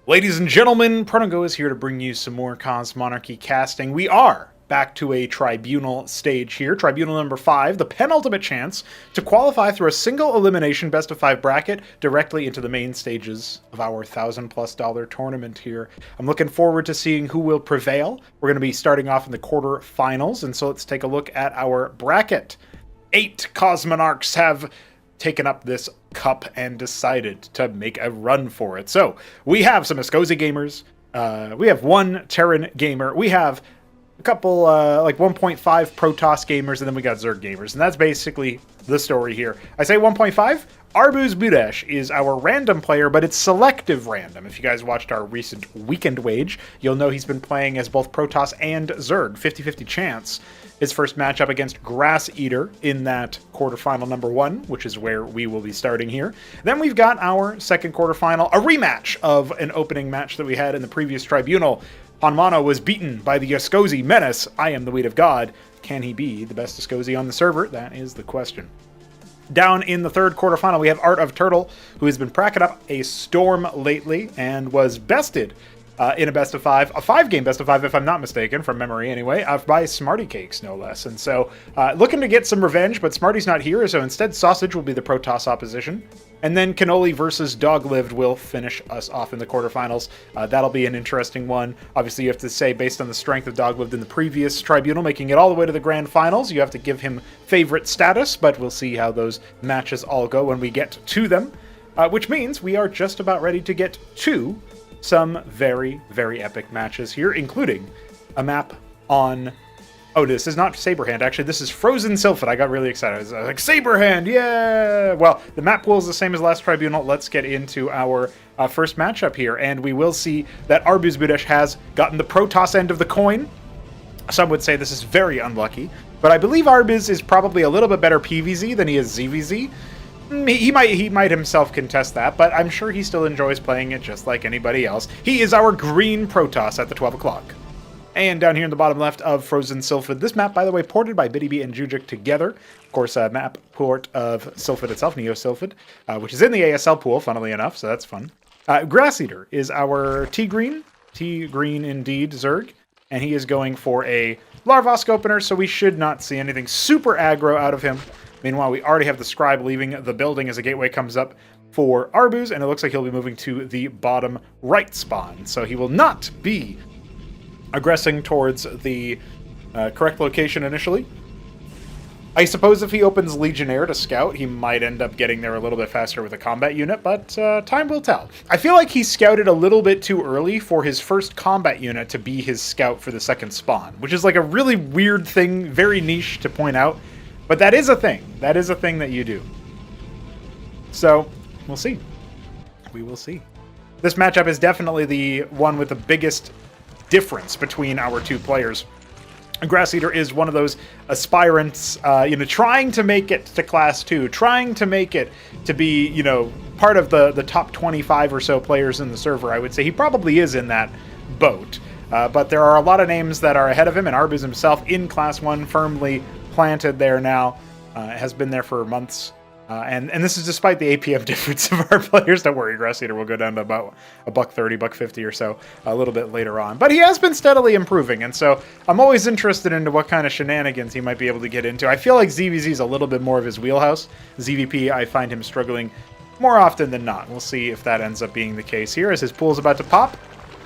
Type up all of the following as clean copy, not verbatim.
Ladies and gentlemen, Pronogo is here to bring you some more Cos Monarchy casting. We are back to a Tribunal stage here, Tribunal number 5, the penultimate chance to qualify through a single elimination best-of-5 bracket directly into the main stages of our $1,000+ tournament here. I'm looking forward to seeing who will prevail. We're going to be starting off in the quarterfinals, and so let's take a look at our bracket. 8 Cosmonarchs have taken up this cup and decided to make a run for it. So we have some Escozi gamers, we have one Terran gamer, we have a couple like 1.5 Protoss gamers, and then we got Zerg gamers, and that's basically the story here. I say 1.5. ArbuzBudesh is our random player, but it's selective random. If you guys watched our recent weekend wage, you'll know he's been playing as both Protoss and Zerg, 50-50 chance. His first matchup against Grass Eater in that quarterfinal number 1, which is where we will be starting here. Then we've got our second quarterfinal, a rematch of an opening match that we had in the previous Tribunal. Hanmano was beaten by the Escozi Menace. I am the Weed of God. Can he be the best Escozi on the server? That is the question. Down in the third quarterfinal, we have Art of Turtle, who has been cracking up a storm lately and was bested in a best-of-5, a 5-game best-of-5, if I'm not mistaken, from memory anyway, by Smarty Cakes, no less. And so, looking to get some revenge, but Smarty's not here, so instead Sausage will be the Protoss opposition. And then Cannoli versus Doglived will finish us off in the quarterfinals. That'll be an interesting one. Obviously, you have to say, based on the strength of Doglived in the previous Tribunal, making it all the way to the grand finals, you have to give him favorite status, but we'll see how those matches all go when we get to them. Which means we are just about ready to get to some very, very epic matches here, including a map on... Oh, this is not Saberhand, actually. This is Frozen Sylphid. I got really excited. I was like, Saberhand, yeah! Well, the map pool is the same as last Tribunal. Let's get into our first matchup here, and we will see that ArbuzBudesh has gotten the Protoss end of the coin. Some would say this is very unlucky, but I believe Arbuz is probably a little bit better PvZ than he is ZvZ. He might himself contest that, but I'm sure he still enjoys playing it just like anybody else. He is our green Protoss at the 12 o'clock. And down here in the bottom left of Frozen Sylphid, this map, by the way, ported by BiddyB and Jujuk together. Of course, a map port of Sylphid itself, Neo Sylphid, which is in the ASL pool, funnily enough, so that's fun. Grass Eater is our T-Green indeed, Zerg, and he is going for a Larvosk opener, so we should not see anything super aggro out of him. Meanwhile, we already have the Scribe leaving the building as a gateway comes up for Arbuz, and it looks like he'll be moving to the bottom right spawn. So he will not be aggressing towards the correct location initially. I suppose if he opens Legionnaire to scout, he might end up getting there a little bit faster with a combat unit, but time will tell. I feel like he scouted a little bit too early for his first combat unit to be his scout for the second spawn, which is like a really weird thing, very niche to point out. But that is a thing. That is a thing that you do. So, we'll see. We will see. This matchup is definitely the one with the biggest difference between our two players. Grass Eater is one of those aspirants, trying to make it to Class 2, trying to make it to be, part of the top 25 or so players in the server. I would say he probably is in that boat. But there are a lot of names that are ahead of him, and Arbuz himself in Class 1, firmly planted there now, has been there for months, and this is despite the APM difference of our players. Don't worry, Grass Eater will go down to about $130, $150 or so a little bit later on, but he has been steadily improving, and so I'm always interested into what kind of shenanigans he might be able to get into. I feel like ZVZ is a little bit more of his wheelhouse. ZVP, I find him struggling more often than not. We'll see if that ends up being the case here as his pool's about to pop.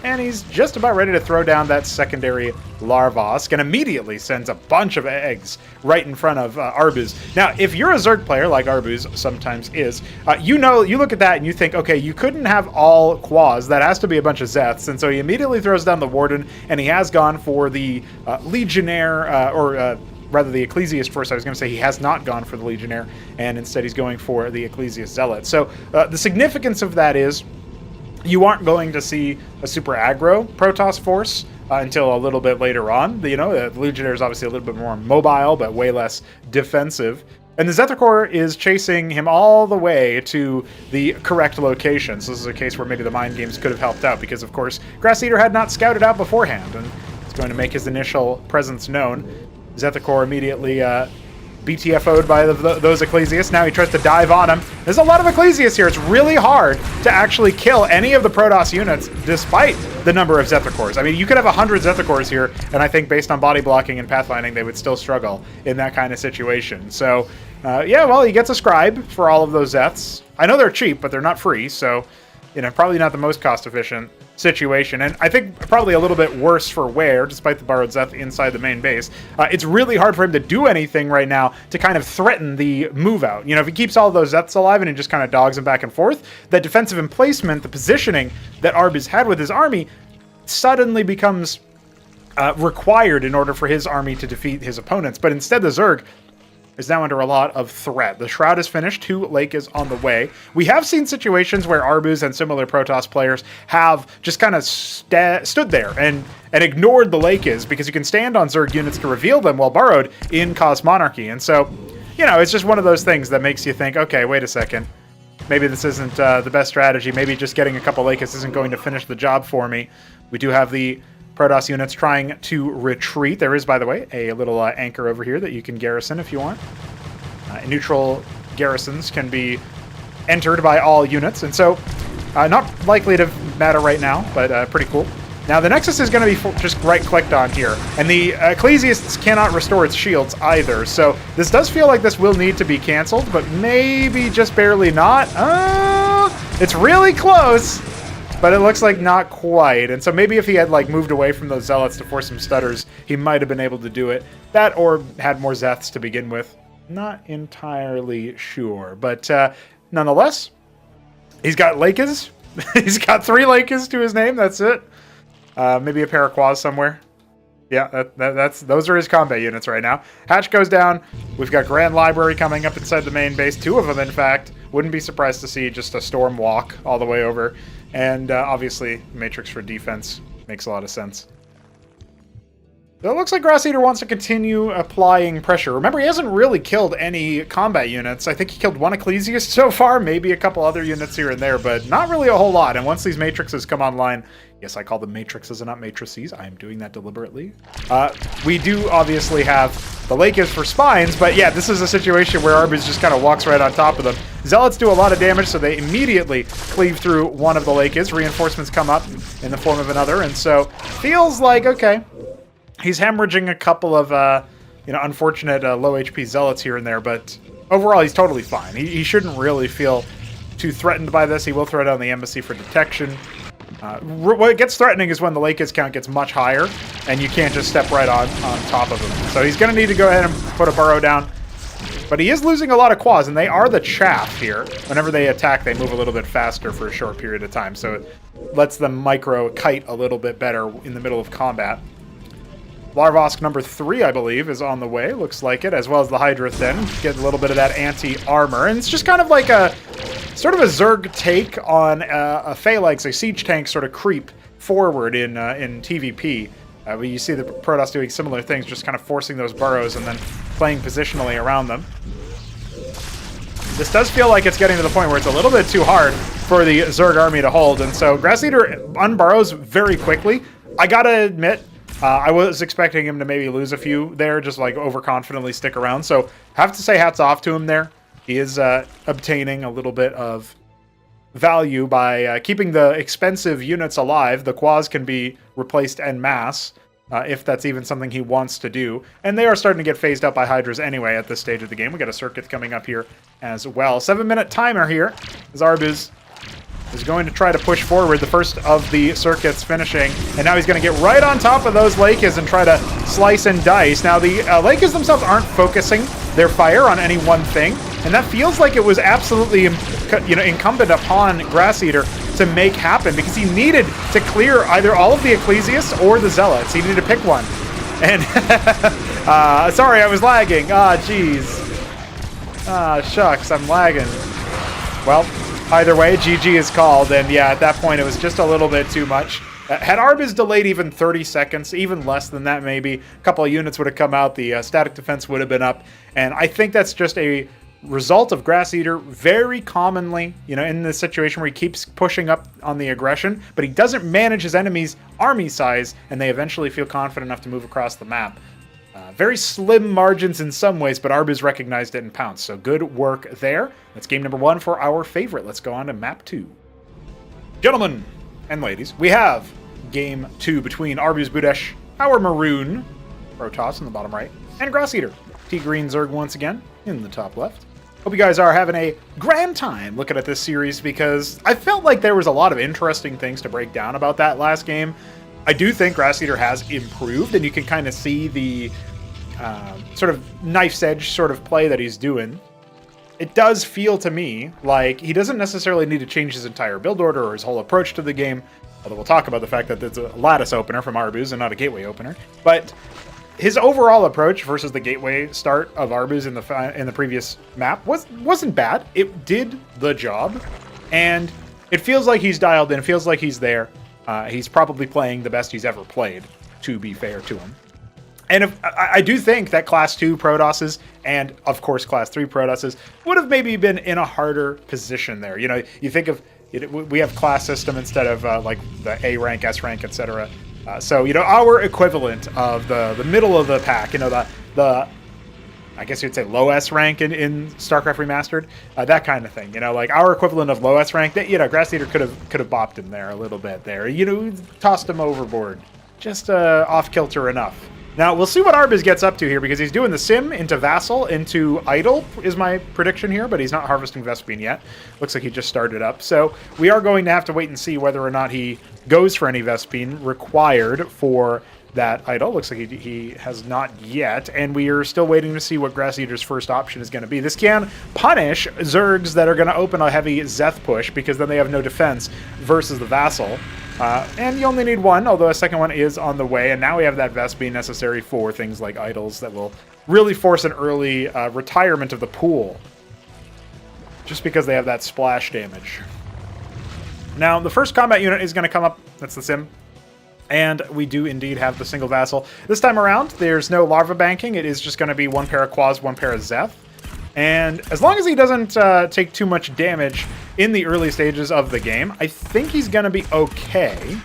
And he's just about ready to throw down that secondary Larvosk and immediately sends a bunch of eggs right in front of Arbuz. Now, if you're a Zerg player, like Arbuz sometimes is, you look at that and you think, okay, you couldn't have all Quas. That has to be a bunch of Zeths. And so he immediately throws down the Warden, and he has gone for the Legionnaire, rather the Ecclesiast first. I was going to say he has not gone for the Legionnaire, and instead he's going for the Ecclesiast Zealot. So the significance of that is you aren't going to see a super aggro Protoss force until a little bit later on. The Legionnaire is obviously a little bit more mobile, but way less defensive. And the Zethacor is chasing him all the way to the correct location. So this is a case where maybe the mind games could have helped out, because of course Grass Eater had not scouted out beforehand, and it's going to make his initial presence known. Zethacor immediately BTFO'd by those Ecclesiasts. Now he tries to dive on him. There's a lot of Ecclesiasts here. It's really hard to actually kill any of the Protoss units despite the number of Zephyr cores. I mean, you could have 100 Zephyr cores here, and I think based on body blocking and pathfinding, they would still struggle in that kind of situation. So, yeah, well, he gets a scribe for all of those Zeths. I know they're cheap, but they're not free, so, you know, probably not the most cost-efficient situation, and I think probably a little bit worse for Ware, despite the borrowed Zeth inside the main base. It's really hard for him to do anything right now to kind of threaten the move out. You know, if he keeps all of those Zeths alive and he just kind of dogs them back and forth, that defensive emplacement, the positioning that Arbuz had with his army, suddenly becomes required in order for his army to defeat his opponents. But instead, the Zerg is now under a lot of threat. The Shroud is finished. 2 Lake is on the way. We have seen situations where Arbuz and similar Protoss players have just kind of stood there and ignored the Lake is, because you can stand on Zerg units to reveal them while burrowed in Cause Monarchy. And so, you know, it's just one of those things that makes you think, okay, wait a second. Maybe this isn't the best strategy. Maybe just getting a couple Lakes isn't going to finish the job for me. We do have the Protoss units trying to retreat. There is, by the way, a little anchor over here that you can garrison if you want. Neutral garrisons can be entered by all units, and so not likely to matter right now, but pretty cool. Now, the Nexus is going to be just right-clicked on here, and the Ecclesiasts cannot restore its shields either, so this does feel like this will need to be canceled, but maybe just barely not. It's really close! But it looks like not quite, and so maybe if he had like moved away from those Zealots to force some stutters, he might have been able to do it. That or had more Zeths to begin with. Not entirely sure, but nonetheless, he's got Lakes. He's got 3 Lakes to his name, that's it. Maybe a pair of Quas somewhere. Yeah, those are his combat units right now. Hatch goes down. We've got Grand Library coming up inside the main base. 2 of them, in fact. Wouldn't be surprised to see just a Storm walk all the way over. And obviously, Matrix for defense makes a lot of sense. So it looks like Grass Eater wants to continue applying pressure. Remember, he hasn't really killed any combat units. I think he killed 1 Ecclesiast so far, maybe a couple other units here and there, but not really a whole lot. And once these matrices come online, yes, I call them matrices and not matrices. I am doing that deliberately. We do obviously have the Lake is for spines, but yeah, this is a situation where Arbuz just kind of walks right on top of them. Zealots do a lot of damage, so they immediately cleave through one of the Lake is. Reinforcements come up in the form of another, and so feels like, okay, he's hemorrhaging a couple of, you know, unfortunate low HP Zealots here and there, but overall he's totally fine. He shouldn't really feel too threatened by this. He will throw down the embassy for detection. What gets threatening is when the Lake is count gets much higher, and you can't just step right on top of him. So he's going to need to go ahead and put a burrow down. But he is losing a lot of quads, and they are the chaff here. Whenever they attack, they move a little bit faster for a short period of time, so it lets them micro-kite a little bit better in the middle of combat. Larvosk number 3, I believe, is on the way. Looks like it, as well as the Hydra then. Get a little bit of that anti-armor. And it's just kind of like a sort of a Zerg take on a Phalanx, a siege tank sort of creep forward in TVP. But you see the Protoss doing similar things, just kind of forcing those burrows and then playing positionally around them. This does feel like it's getting to the point where it's a little bit too hard for the Zerg army to hold. And so Grass Eater unburrows very quickly. I gotta admit, I was expecting him to maybe lose a few there, just like overconfidently stick around. So have to say hats off to him there. He is obtaining a little bit of value by keeping the expensive units alive. The Quas can be replaced en masse, if that's even something he wants to do. And they are starting to get phased out by Hydras anyway at this stage of the game. We got a circuit coming up here as well. 7-minute timer here as Arbuz is going to try to push forward, the first of the circuits finishing, and now he's going to get right on top of those Lakes and try to slice and dice. Now, the Lakes themselves aren't focusing their fire on any one thing, and that feels like it was absolutely incumbent upon Grass Eater to make happen, because he needed to clear either all of the Ecclesiasts or the Zealots. He needed to pick one. And, sorry, I was lagging. Jeez. Shucks, I'm lagging. Well, either way, GG is called, and yeah, at that point it was just a little bit too much. Had Arbuz delayed even 30 seconds, even less than that maybe, a couple of units would have come out, the static defense would have been up, and I think that's just a result of Grass Eater very commonly, in this situation where he keeps pushing up on the aggression, but he doesn't manage his enemy's army size, and they eventually feel confident enough to move across the map. Very slim margins in some ways, but Arbuz recognized it and pounced. So good work there. That's game number 1 for our favorite. Let's go on to map 2. Gentlemen and ladies, we have game 2 between ArbuzBudesh, our maroon Protoss in the bottom right, and Grass Eater, T-Green Zerg once again in the top left. Hope you guys are having a grand time looking at this series because I felt like there was a lot of interesting things to break down about that last game. I do think Grass Eater has improved, and you can kind of see the sort of knife's edge sort of play that he's doing. It does feel to me like he doesn't necessarily need to change his entire build order or his whole approach to the game, although we'll talk about the fact that it's a lattice opener from Arbuz and not a gateway opener. But his overall approach versus the gateway start of Arbuz in the previous map wasn't bad. It did the job, and it feels like he's dialed in. It feels like he's there. He's probably playing the best he's ever played, to be fair to him. And I do think that Class 2 Protosses and, of course, Class 3 Protosses would have maybe been in a harder position there. You know, you think of, we have class system instead of like the A rank, S rank, etc. So, you know, our equivalent of the middle of the pack, you know, the I guess you'd say low S rank in StarCraft Remastered, that kind of thing. You know, like our equivalent of low S rank. That, you know, Grass Eater could have bopped him there a little bit there. You know, tossed him overboard, just off kilter enough. Now we'll see what Arbuz gets up to here because he's doing the sim into Vassal into Idol is my prediction here, but he's not harvesting Vespene yet. Looks like he just started up, so we are going to have to wait and see whether or not he goes for any Vespene required for that Idol. Looks like he has not yet, and we are still waiting to see what Grass Eater's first option is going to be. This can punish Zergs that are going to open a heavy Zeth push because then they have no defense versus the Vassal. And you only need one, although a second one is on the way, and now we have that Vespene necessary for things like Idols that will really force an early retirement of the pool, just because they have that splash damage. Now, the first combat unit is going to come up. That's the sim. And we do indeed have the single Vassal. This time around, there's no Larva banking. It is just going to be one pair of Quas, one pair of Zeth. And as long as he doesn't take too much damage in the early stages of the game, I think he's going to be okay.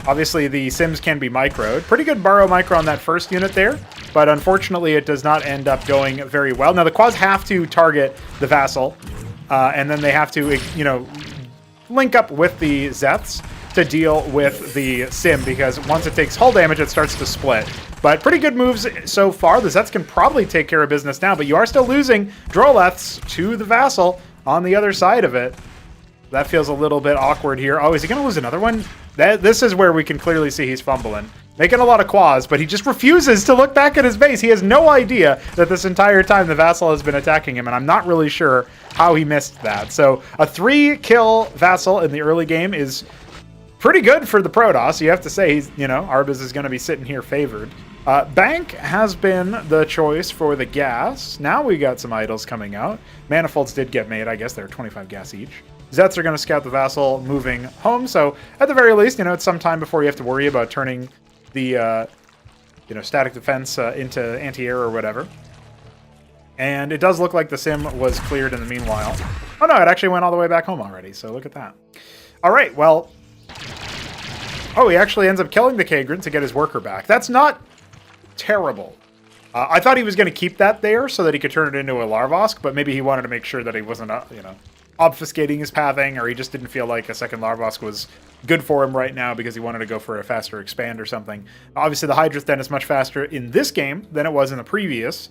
Obviously, the Sims can be microed. Pretty good burrow micro on that first unit there, but unfortunately, it does not end up going very well. Now, the Quas have to target the Vassal, and then they have to, you know, link up with the Zeths to deal with the Sim, because once it takes hull damage, it starts to split. But pretty good moves so far. The Zeths can probably take care of business now, but you are still losing Droleths to the Vassal on the other side of it. That feels a little bit awkward here. Oh, is he going to lose another one? This is where we can clearly see he's fumbling. Making a lot of Quas, but he just refuses to look back at his base. He has no idea that this entire time the Vassal has been attacking him, and I'm not really sure how he missed that. So a 3-kill Vassal in the early game is pretty good for the Protoss. You have to say, he's, you know, Arbuz is going to be sitting here favored. Bank has been the choice for the gas. Now we got some Idols coming out. Manifolds did get made. I guess they're 25 gas each. Zeths are going to scout the Vassal moving home. So at the very least, you know, it's some time before you have to worry about turning the, you know, static defense into anti-air or whatever. And it does look like the Sim was cleared in the meanwhile. Oh no, it actually went all the way back home already. So look at that. All right, well. Oh, he actually ends up killing the Kagran to get his worker back. That's not terrible. I thought he was going to keep that there so that he could turn it into a Larvosk, but maybe he wanted to make sure that he wasn't, you know, obfuscating his pathing, or he just didn't feel like a second Larvosk was good for him right now because he wanted to go for a faster expand or something. Obviously, the Hydra's then is much faster in this game than it was in the previous,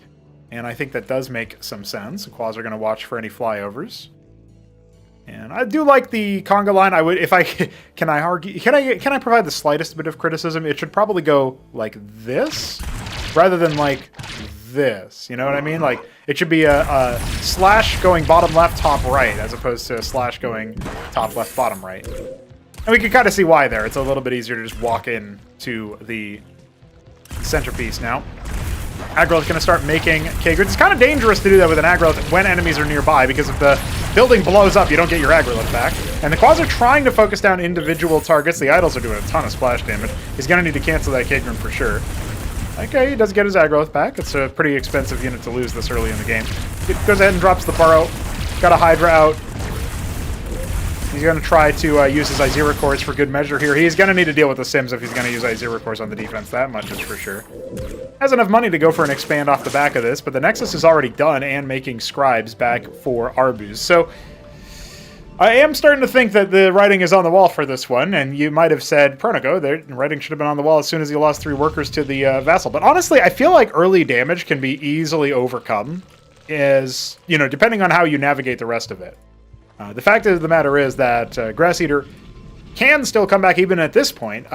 and I think that does make some sense. The Quas are going to watch for any flyovers. And I do like the conga line. I would, if I can I provide the slightest bit of criticism? It should probably go like this rather than like this. You know what I mean? Like it should be a slash going bottom left, top right, as opposed to a slash going top left, bottom right. And we can kind of see why there. It's a little bit easier to just walk in to the centerpiece now. Aggro is going to start making Kagran. It's kind of dangerous to do that with an aggro when enemies are nearby, because if the building blows up, you don't get your aggro back. And the Quas are trying to focus down individual targets. The Idols are doing a ton of splash damage. He's going to need to cancel that Kagran for sure. Okay, he does get his aggro back. It's a pretty expensive unit to lose this early in the game. It goes ahead and drops the burrow. Got a Hydra out. He's going to try to use his Izira cores for good measure here. He's going to need to deal with the Sims if he's going to use Izira cores on the defense. That much is for sure. Has enough money to go for an expand off the back of this, but the Nexus is already done and making scribes back for Arbuz. So I am starting to think that the writing is on the wall for this one, and you might have said, Pronago, the writing should have been on the wall as soon as he lost 3 workers to the Vassal. But honestly, I feel like early damage can be easily overcome, as, you know, depending on how you navigate the rest of it. The fact of the matter is that Grass Eater can still come back even at this point.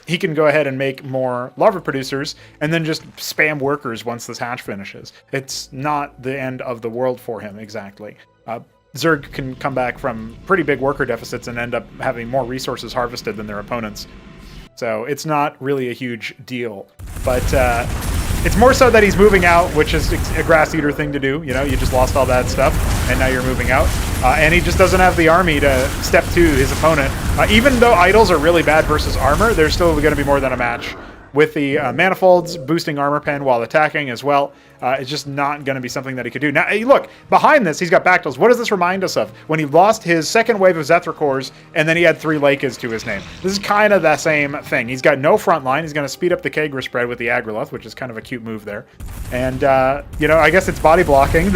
He can go ahead and make more larva producers and then just spam workers once this hatch finishes. It's not the end of the world for him, exactly. Zerg can come back from pretty big worker deficits and end up having more resources harvested than their opponents. So it's not really a huge deal. But it's more so that he's moving out, which is a Grass Eater thing to do. You know, you just lost all that stuff, and now you're moving out. And he just doesn't have the army to step to his opponent. Even though idols are really bad versus armor, they're still going to be more than a match. With the manifolds boosting armor pen while attacking as well, it's just not going to be something that he could do. Now, look, behind this, he's got Bactals. What does this remind us of? When he lost his second wave of Zethra cores, and then he had 3 Lakas to his name. This is kind of the same thing. He's got no front line. He's going to speed up the Kagra spread with the Agraloth, which is kind of a cute move there. And, you know, I guess it's body blocking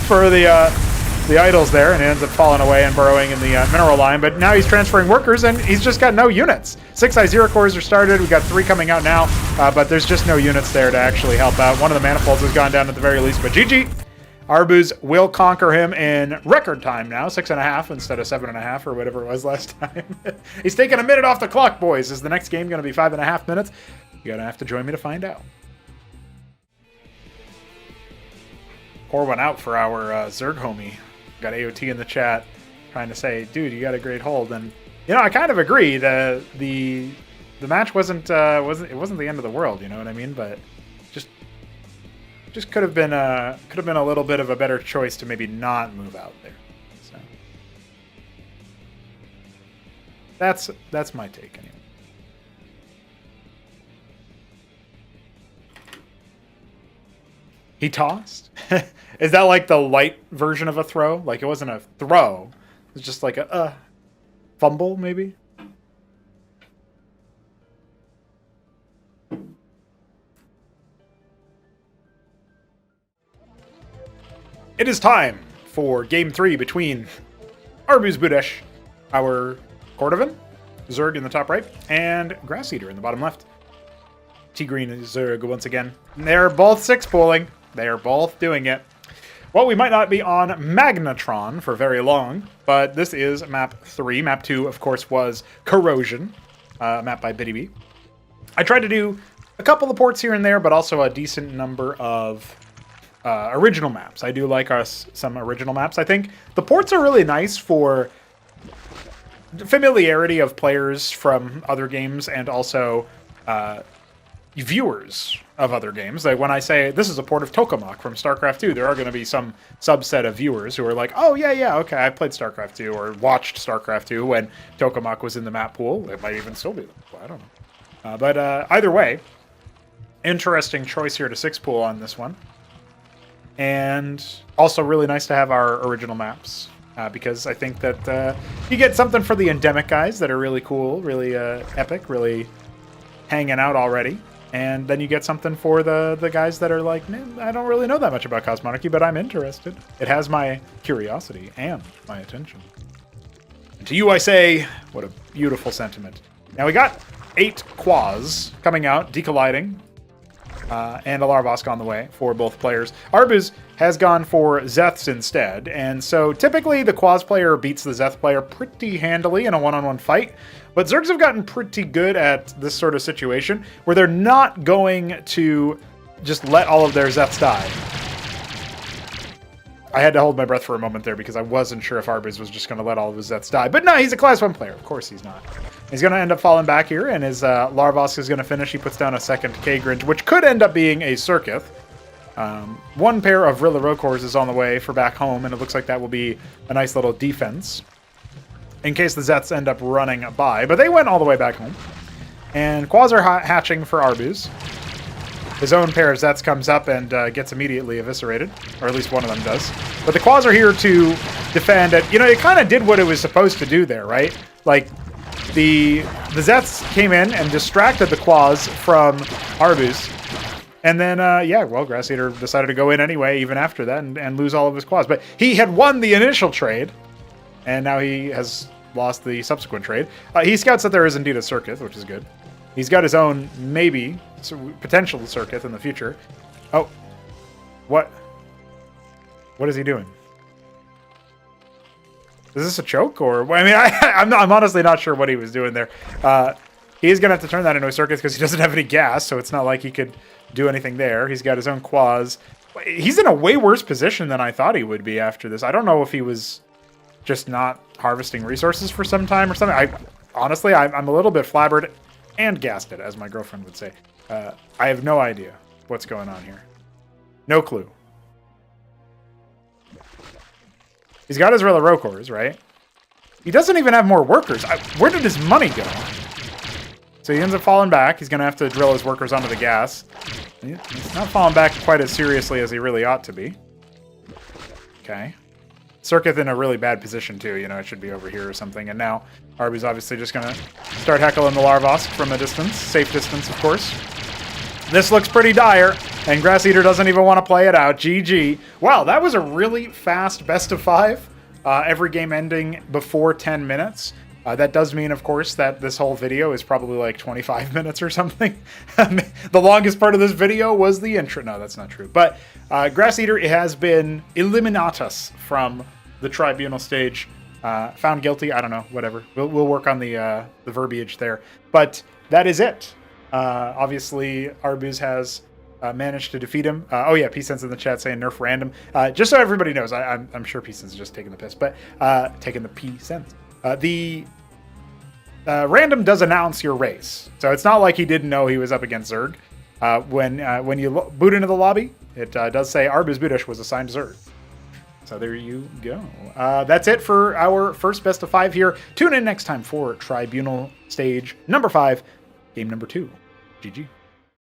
for the idols there, and it ends up falling away and burrowing in the mineral line. But now he's transferring workers, and he's just got no units. 6 Izira cores are started. We've got 3 coming out now, but there's just no units there to actually help out. One of the manifolds has gone down at the very least, but GG. Arbuz will conquer him in record time now, 6.5 instead of 7.5 or whatever it was last time. He's taking a minute off the clock, boys. Is the next game going to be 5.5 minutes? You're going to have to join me to find out. Pour one out for our Zerg homie. Got AOT in the chat trying to say, dude, you got a great hold. And, you know, I kind of agree. The match wasn't the end of the world, you know what I mean? But just could have been a little bit of a better choice to maybe not move out there. So that's my take anyway. He tossed? Is that like the light version of a throw? Like, it wasn't a throw. It was just like a fumble, maybe? It is time for Game 3 between ArbuzBudesh, our Quarterfinal, Zerg in the top right, and Grass Eater in the bottom left. T-Green and Zerg once again. They're both 6-pooling. They are both doing it. Well, we might not be on Magnetron for very long, but this is map 3. Map 2, of course, was Corrosion, map by BiddyB. I tried to do a couple of ports here and there, but also a decent number of original maps. I do like some original maps. I think the ports are really nice for familiarity of players from other games and also viewers of other games. Like when I say this is a port of Tokamak from Starcraft 2, there are going to be some subset of viewers who are like, oh yeah, okay, I played Starcraft 2 or watched Starcraft 2 when Tokamak was in the map pool. It might even still be. I don't know. But either way, interesting choice here to 6-pool on this one. And also really nice to have our original maps. Because I think that you get something for the endemic guys that are really cool, really epic, really hanging out already. And then you get something for the guys that are like, man, I don't really know that much about Cosmonarchy, but I'm interested. It has my curiosity and my attention. And to you I say, what a beautiful sentiment. Now we got 8 Quas coming out, decolliding, and a Larvosk on the way for both players. Arbuz has gone for Zeths instead, and so typically the Quas player beats the Zeth player pretty handily in a one-on-one fight, but Zergs have gotten pretty good at this sort of situation where they're not going to just let all of their Zeths die. I had to hold my breath for a moment there because I wasn't sure if Arbuz was just going to let all of his Zeths die. But no, he's a Class 1 player. Of course he's not. He's going to end up falling back here, and his Larvosk is going to finish. He puts down a second Kagrange, which could end up being a Circuith. One pair of Rilla Rokors is on the way for back home, and it looks like that will be a nice little defense in case the Zeths end up running by. But they went all the way back home. And Quas are hatching for Arbuz. His own pair of Zets comes up and gets immediately eviscerated, or at least one of them does. But the Quas are here to defend. And, you know, it kind of did what it was supposed to do there, right? Like, the Zets came in and distracted the Quas from Arbuz. And then, yeah, well, Grass Eater decided to go in anyway, even after that, and lose all of his Quas. But he had won the initial trade, and now he has lost the subsequent trade. He scouts that there is indeed a Circuit, which is good. He's got his own, maybe, potential Circuit in the future. Oh. What? What is he doing? Is this a choke? Or, I mean, I'm honestly not sure what he was doing there. He's going to have to turn that into a Circuit because he doesn't have any gas, so it's not like he could do anything there. He's got his own Quas. He's in a way worse position than I thought he would be after this. I don't know if he was just not harvesting resources for some time or something. Honestly, I'm a little bit flabbered and gasted, as my girlfriend would say. I have no idea what's going on here. No clue. He's got his Rokors, right? He doesn't even have more workers. Where did his money go? So he ends up falling back. He's going to have to drill his workers onto the gas. He's not falling back quite as seriously as he really ought to be. Okay. Circuit in a really bad position, too. You know, it should be over here or something. And now Arby's obviously just going to start heckling the Larvosk from a distance. Safe distance, of course. This looks pretty dire, and Grass Eater doesn't even want to play it out. GG. Wow, that was a really fast best of 5. Every game ending before 10 minutes. That does mean, of course, that this whole video is probably like 25 minutes or something. The longest part of this video was the intro. No, that's not true. But Grass Eater has been eliminatus from the Tribunal Stage. Found guilty. I don't know. Whatever. We'll work on the verbiage there. But that is it. Obviously, Arbuz has managed to defeat him. Oh yeah, P-Sense in the chat saying nerf random. Just so everybody knows, I'm sure P-Sense is just taking the piss, but taking the P-Sense. The random does announce your race, so it's not like he didn't know he was up against Zerg. When you boot into the lobby, it does say ArbuzBudesh was assigned Zerg. So there you go. That's it for our first best of 5 here. Tune in next time for Tribunal Stage number 5, game number 2. GG.